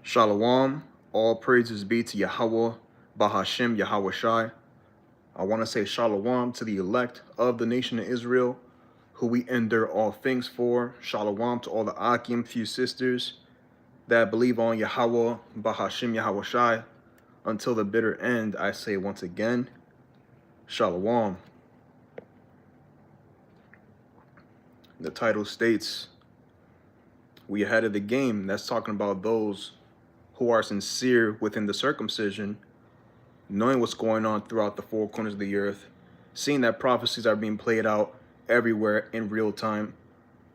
Shalom, all praises be to Yahweh, Bahashem, Yahweh Shai. I want to say shalom to the elect of the nation of Israel, who we endure all things for. Shalom to all the Akim, few sisters that believe on Yahweh, Bahashem, Yahweh Shai. Until the bitter end, I say once again, shalom. The title states, we ahead of the game. That's talking about those who are sincere within the circumcision, knowing what's going on throughout the four corners of the earth, seeing that prophecies are being played out everywhere in real time.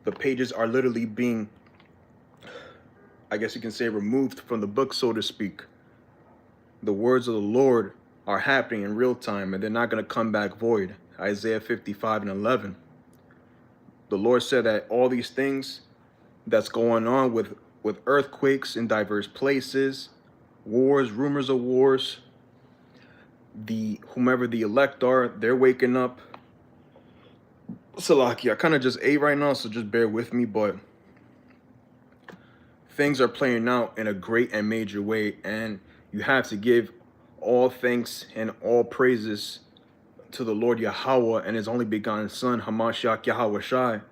The pages are literally being, I guess you can say, removed from the book, so to speak. The words of the Lord are happening in real time, and they're not going to come back void. Isaiah 55:11. The Lord said that all these things that's going on with earthquakes in diverse places, wars, rumors of wars, whomever the elect are, they're waking up. Salaki, I kind of just ate right now, so just bear with me, but things are playing out in a great and major way, and you have to give all thanks and all praises to the Lord Yahweh and his only begotten Son, Hamashiach Yahweh Shai,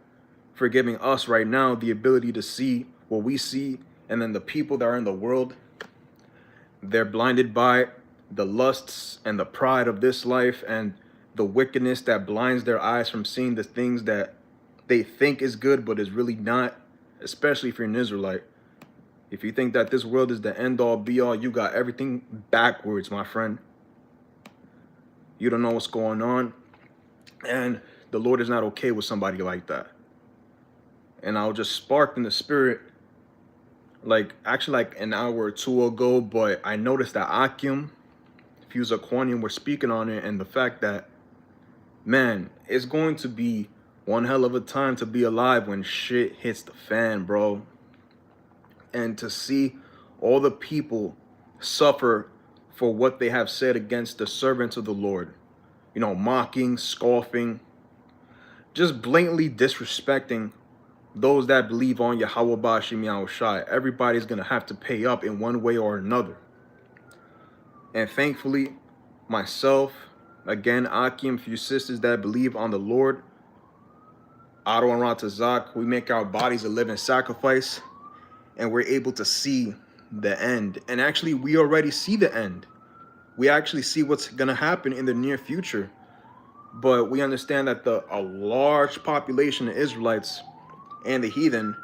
for giving us right now the ability to see what we see, and then the people that are in the world, they're blinded by the lusts and the pride of this life and the wickedness that blinds their eyes from seeing the things that they think is good but is really not, especially if you're an Israelite. If you think that this world is the end-all be-all, you got everything backwards, my friend. You don't know what's going on, and the Lord is not okay with somebody like that. And I was just sparked in the spirit, actually like an hour or two ago, but I noticed that Akim, Fuse Aquanium, were speaking on it, and the fact that, man, it's going to be one hell of a time to be alive when shit hits the fan, bro. And to see all the people suffer for what they have said against the servants of the Lord. You know, mocking, scoffing, just blatantly disrespecting those that believe on Yahweh Bashim Yahweh Shai. Everybody's going to have to pay up in one way or another. And thankfully, myself, again, Akim, few sisters that believe on the Lord, Ado and Ratazak, we make our bodies a living sacrifice, and we're able to see the end. And actually, we already see the end. We actually see what's going to happen in the near future. But we understand that a large population of Israelites and the heathen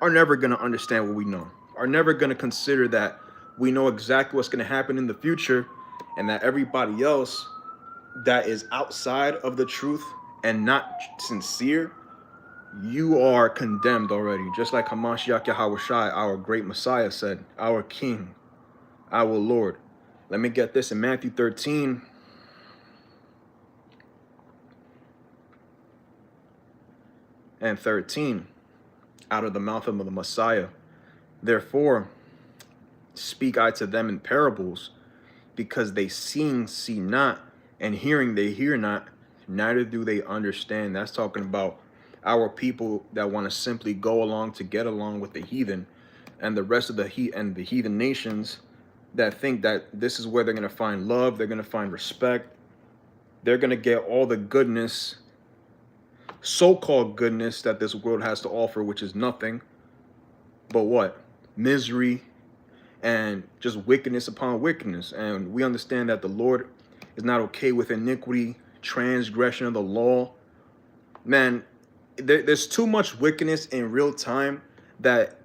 are never going to understand what we know, are never going to consider that we know exactly what's going to happen in the future, and that everybody else that is outside of the truth and not sincere, you are condemned already. Just like Hamashiach Yahweh Shai, our great Messiah, said, our King, our Lord. Let me get this in Matthew 13. And 13, out of the mouth of the Messiah. Therefore, speak I to them in parables, because they seeing see not, and hearing they hear not, neither do they understand. That's talking about our people that want to simply go along to get along with the heathen, and the rest of the heathen nations that think that this is where they're going to find love, they're going to find respect, they're going to get all the goodness, so-called goodness that this world has to offer, which is nothing but what? Misery and just wickedness upon wickedness. And we understand that the Lord is not okay with iniquity, transgression of the law. Man, there's too much wickedness in real time that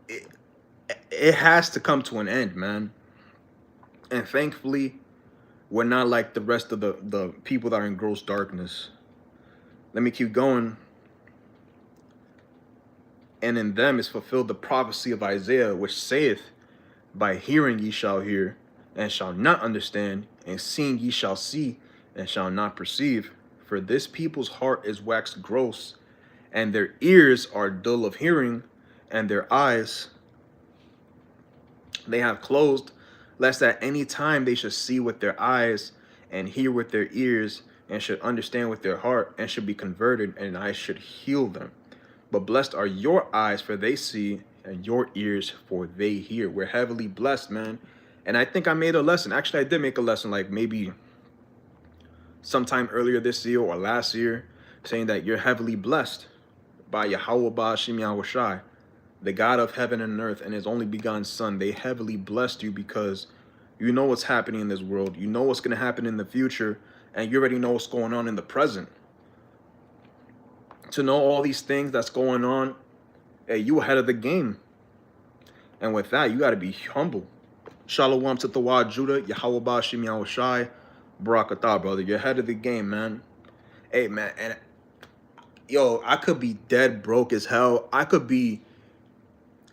it has to come to an end, man. And thankfully, we're not like the rest of the people that are in gross darkness. Let me keep going. And in them is fulfilled the prophecy of Isaiah, which saith, by hearing ye shall hear, and shall not understand, and seeing ye shall see, and shall not perceive. For this people's heart is waxed gross, and their ears are dull of hearing, and their eyes they have closed, lest at any time they should see with their eyes, and hear with their ears, and should understand with their heart, and should be converted, and I should heal them. But blessed are your eyes, for they see, and your ears, for they hear. We're heavily blessed, man. And I think I made a lesson. Actually, I did make a lesson, like maybe sometime earlier this year or last year, saying that you're heavily blessed by Yahweh Ba'ashim Yahushai, the God of heaven and earth, and his only begotten Son. They heavily blessed you because you know what's happening in this world. You know what's going to happen in the future, and you already know what's going on in the present. To know all these things that's going on, hey, you ahead of the game. And with that, you got to be humble. Shalom to Tawad Judah, Yahweh Ba'ashim Yahushai, Barakatah, brother. You're ahead of the game, man. Hey, man, and yo, I could be dead broke as hell. I could be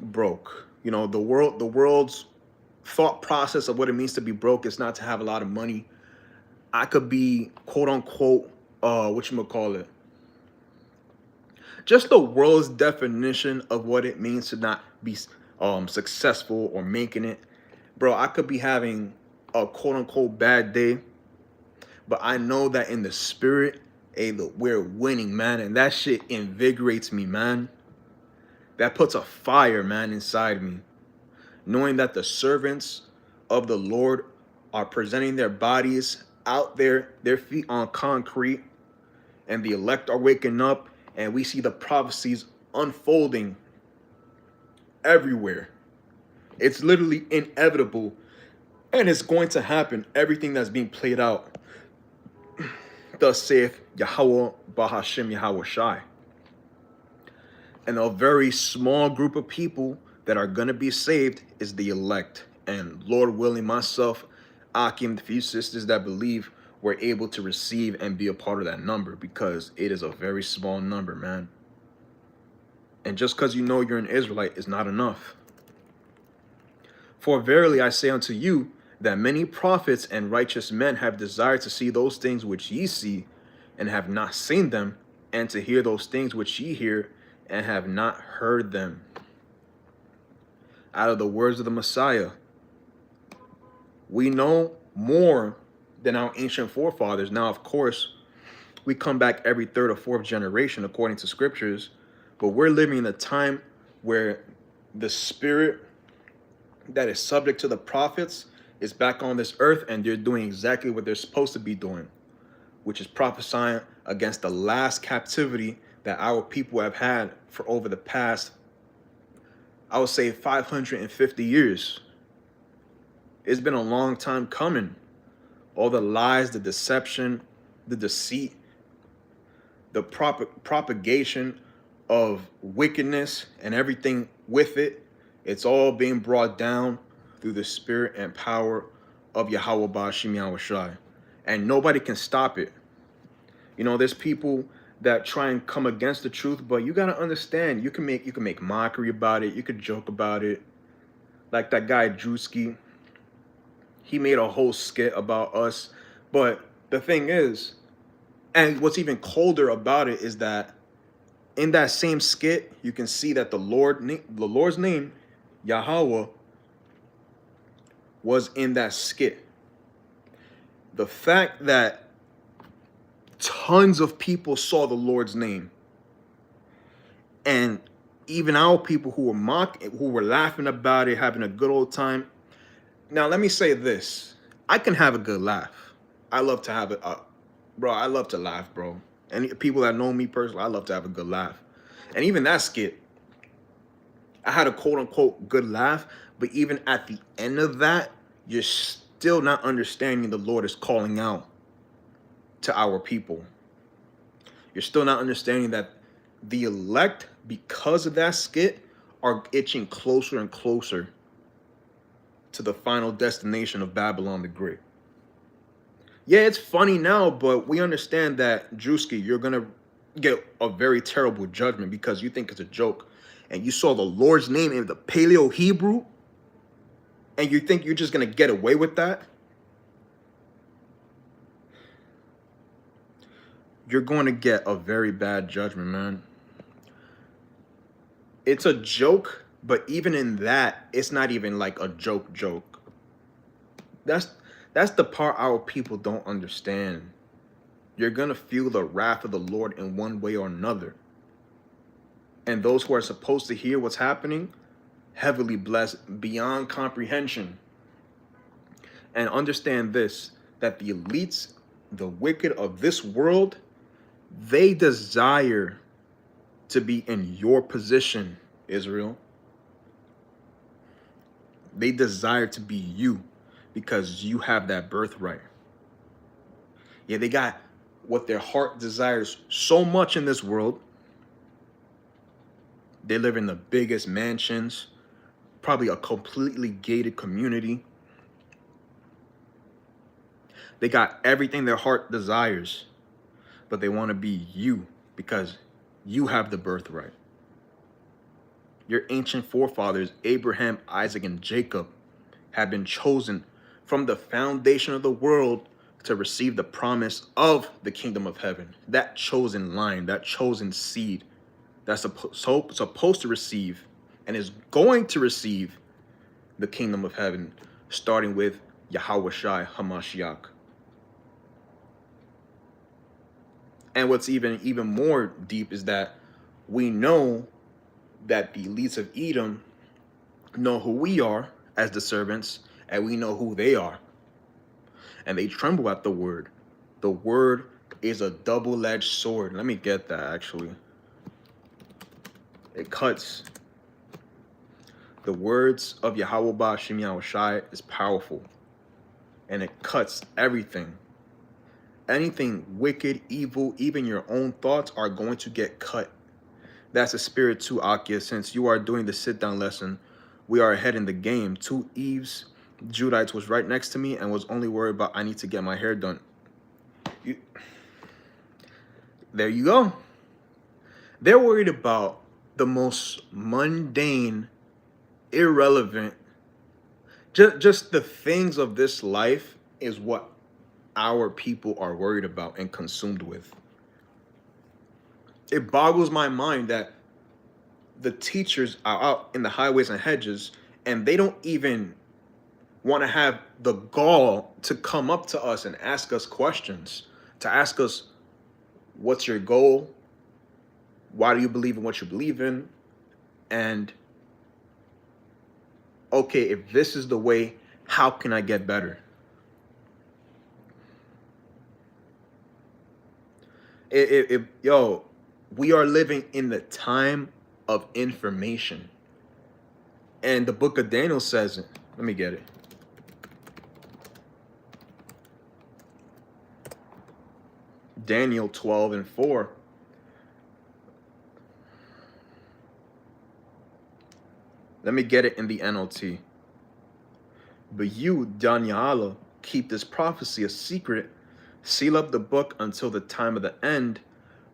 broke. You know, the world's thought process of what it means to be broke is not to have a lot of money. I could be quote unquote whatchamacallit, just the world's definition of what it means to not be successful or making it. Bro, I could be having a quote unquote bad day, but I know that in the spirit, hey, look, we're winning, man, and that shit invigorates me, man. That puts a fire, man, inside me. Knowing that the servants of the Lord are presenting their bodies out there, their feet on concrete, and the elect are waking up, and we see the prophecies unfolding everywhere. It's literally inevitable, and it's going to happen. Everything that's being played out. Thus saith Yahweh Bahashim Yahushai. And a very small group of people that are going to be saved is the elect. And Lord willing, myself, Akim, the few sisters that believe, were able to receive and be a part of that number, because it is a very small number, man. And just because you know you're an Israelite is not enough. For verily I say unto you, that many prophets and righteous men have desired to see those things which ye see, and have not seen them, and to hear those things which ye hear, and have not heard them. Out of the words of the Messiah, we know more than our ancient forefathers. Now, of course, we come back every third or fourth generation according to scriptures, but we're living in a time where the spirit that is subject to the prophets is back on this earth, and they're doing exactly what they're supposed to be doing, which is prophesying against the last captivity that our people have had for over the past, I would say, 550 years. It's been a long time coming. All the lies, the deception, the deceit, the propagation of wickedness and everything with it, it's all being brought down through the spirit and power of Yahweh Ba'ashim Yahushai. And nobody can stop it. You know, there's people that try and come against the truth, but you gotta understand, you can make mockery about it, you could joke about it. Like that guy Drewski, he made a whole skit about us. But the thing is, and what's even colder about it, is that in that same skit, you can see that the Lord's name, Yahweh, was in that skit. The fact that tons of people saw the Lord's name, and even our people who were laughing about it, having a good old time. Now, let me say this. I can have a good laugh. I love to have it up. Bro, I love to laugh, bro. And people that know me personally, I love to have a good laugh. And even that skit, I had a quote-unquote good laugh, but even at the end of that, you're still not understanding the Lord is calling out to our people. You're still not understanding that the elect, because of that skit, are itching closer and closer to the final destination of Babylon the Great. Yeah, it's funny now, but we understand that, Drewski, you're going to get a very terrible judgment because you think it's a joke. And you saw the Lord's name in the Paleo Hebrew, and you think you're just going to get away with that? You're going to get a very bad judgment, man. It's a joke, but even in that, it's not even like a joke. That's the part our people don't understand. You're going to feel the wrath of the Lord in one way or another. And those who are supposed to hear what's happening heavily blessed beyond comprehension. And understand this, that the elites, the wicked of this world, they desire to be in your position, Israel. They desire to be you because you have that birthright. Yeah, they got what their heart desires so much in this world. They live in the biggest mansions, probably a completely gated community. They got everything their heart desires, but they want to be you because you have the birthright. Your ancient forefathers, Abraham, Isaac, and Jacob, have been chosen from the foundation of the world to receive the promise of the kingdom of heaven. That chosen line, that chosen seed that's supposed to receive and is going to receive the kingdom of heaven, starting with Yahweh Shai HaMashiach. And what's even more deep is that we know that the elites of Edom know who we are as the servants, and we know who they are. And they tremble at the word. The word is a double-edged sword. Let me get that, actually. It cuts. The words of Yahweh Ba'Shem Yahweh Shai is powerful. And it cuts everything. Anything wicked, evil, even your own thoughts are going to get cut. That's a spirit too, Akia. Since you are doing the sit-down lesson, we are ahead in the game. 2 Eves, Judites, was right next to me and was only worried about I need to get my hair done. There you go. They're worried about the most mundane, irrelevant, just the things of this life is what our people are worried about and consumed with. It boggles my mind that the teachers are out in the highways and hedges and they don't even want to have the gall to come up to us and ask us questions, to ask us, what's your goal? Why do you believe in what you believe in? And okay, if this is the way, how can I get better? Yo, we are living in the time of information. And the book of Daniel says it. Let me get it. Daniel 12:4. Let me get it in the NLT. But you, Daniel, keep this prophecy a secret. Seal up the book until the time of the end,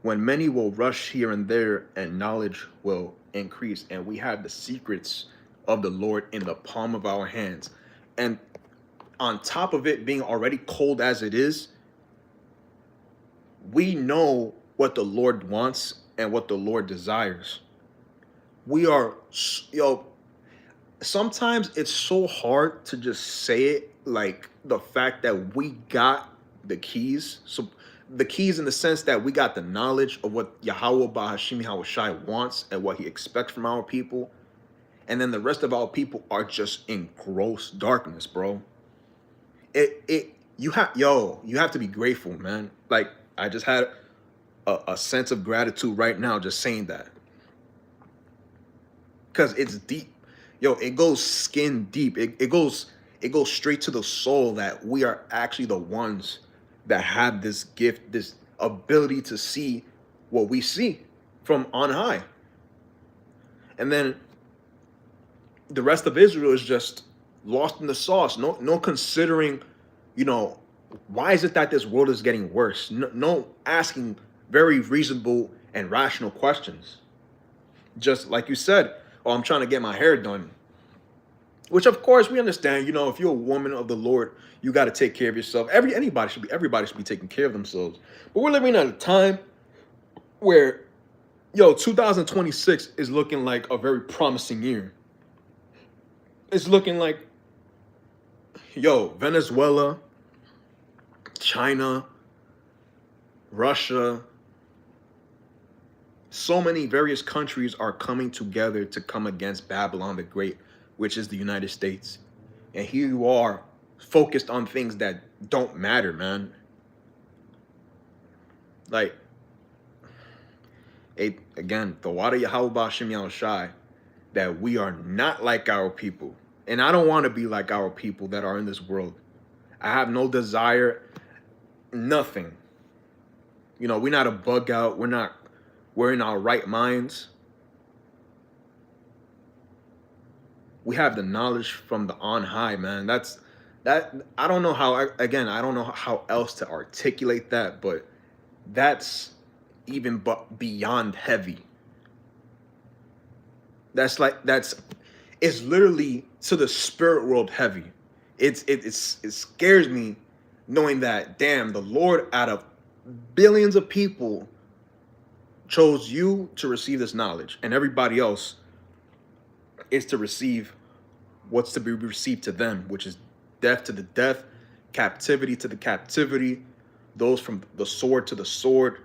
when many will rush here and there and knowledge will increase. And we have the secrets of the Lord in the palm of our hands. And on top of it being already cold as it is, we know what the Lord wants and what the Lord desires. We are, sometimes it's so hard to just say it, like the fact that we got the keys. So the keys in the sense that we got the knowledge of what Yahweh Ba'Hashem Yahweh Shai wants and what he expects from our people. And then the rest of our people are just in gross darkness, bro. You have to be grateful, man. Like, I just had a sense of gratitude right now just saying that. Because it's deep. Yo, it goes skin deep. It goes straight to the soul that we are actually the ones that have this gift, this ability to see what we see from on high. And then the rest of Israel is just lost in the sauce. No considering, why is it that this world is getting worse? No asking very reasonable and rational questions. Just like you said, oh, I'm trying to get my hair done. Which, of course, we understand. If you're a woman of the Lord, you got to take care of yourself. Everybody should be taking care of themselves. But we're living at a time where, 2026 is looking like a very promising year. It's looking like, Venezuela, China, Russia, So many various countries are coming together to come against Babylon the Great, which is the United States. And here you are, focused on things that don't matter, man. Like, again, the water Yahweh Bashim Yahushai, that we are not like our people. And I don't want to be like our people that are in this world. I have no desire, nothing. You know, we're not a bug out. We're in our right minds. We have the knowledge from the on high, man. I don't know how, again, I don't know how else to articulate that, but that's even but beyond heavy. It's literally to the spirit world heavy. It scares me knowing that, damn, the Lord out of billions of people chose you to receive this knowledge, and everybody else is to receive what's to be received to them, which is death to the death, captivity to the captivity, those from the sword to the sword.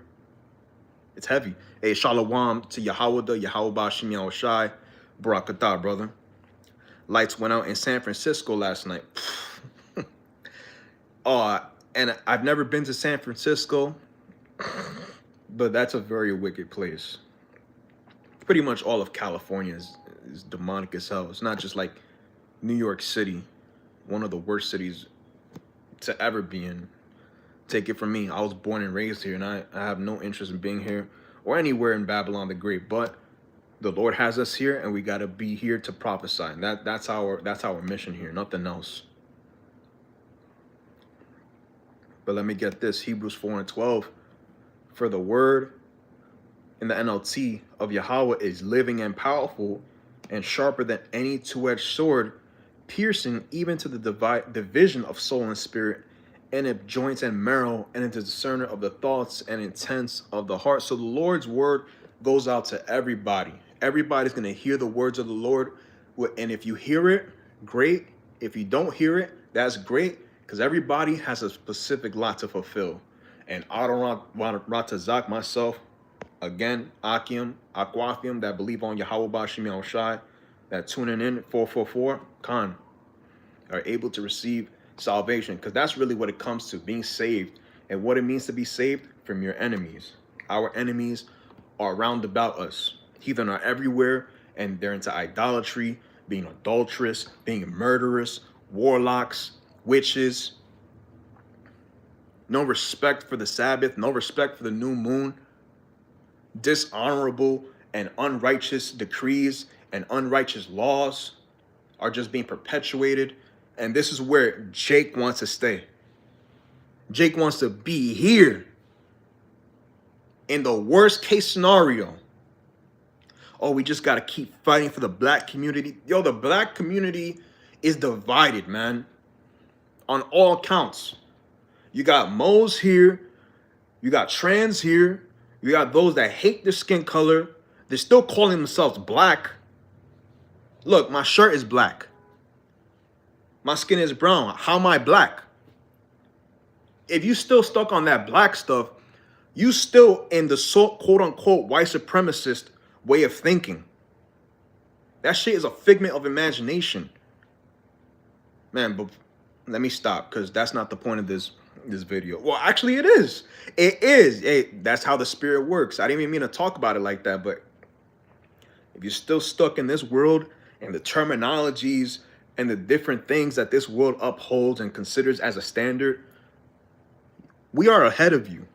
It's heavy. Hey, shalom to Yahweh, Yahweh Bashim Yahushai, Barakatah, brother. Lights went out in San Francisco last night. And I've never been to San Francisco, but that's a very wicked place. Pretty much all of California is demonic as hell. It's not just like New York City, one of the worst cities to ever be in. Take it from me. I was born and raised here, and I have no interest in being here or anywhere in Babylon the Great. But the Lord has us here, and we got to be here to prophesy. And that's our mission here, nothing else. But let me get this, Hebrews 4:12. For the word in the NLT of Yahweh is living and powerful and sharper than any two-edged sword, piercing even to the division of soul and spirit, and of joints and marrow, and into discerner of the thoughts and intents of the heart. So the Lord's word goes out to everybody. Everybody's going to hear the words of the Lord. And if you hear it, great. If you don't hear it, that's great, because everybody has a specific lot to fulfill. And Adon Ratazak, myself, again, Akim, Aquafium, that believe on Yahweh Bashim Yahushai, that tuning in 444, Khan, are able to receive salvation, because that's really what it comes to, being saved, and what it means to be saved from your enemies. Our enemies are round about us. Heathen are everywhere, and they're into idolatry, being adulterous, being murderous, warlocks, witches. No respect for the Sabbath, no respect for the new moon. Dishonorable and unrighteous decrees and unrighteous laws are just being perpetuated. And this is where Jake wants to stay. Jake wants to be here in the worst case scenario. Oh, we just got to keep fighting for the black community. Yo, the black community is divided, man, on all counts. You got Moes here. You got trans here. You got those that hate their skin color. They're still calling themselves black. Look, my shirt is black. My skin is brown. How am I black? If you still stuck on that black stuff, you still in the quote-unquote white supremacist way of thinking. That shit is a figment of imagination. Man, but let me stop, because that's not the point of this video. Well, actually, it is. It is. Hey, that's how the spirit works. I didn't even mean to talk about it like that, but if you're still stuck in this world and the terminologies and the different things that this world upholds and considers as a standard, we are ahead of you.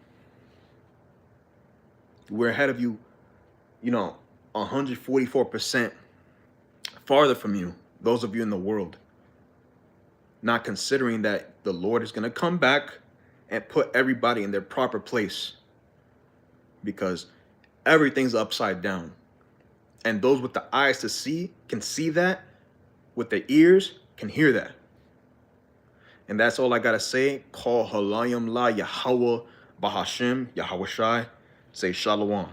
We're ahead of you, 144% farther from you, those of you in the world. Not considering that the Lord is going to come back and put everybody in their proper place, because everything's upside down. And those with the eyes to see can see that, with the ears can hear that. And that's all I got to say. Call Halayim La Yahweh Bahashim Yahweh Shai. Say Shalom.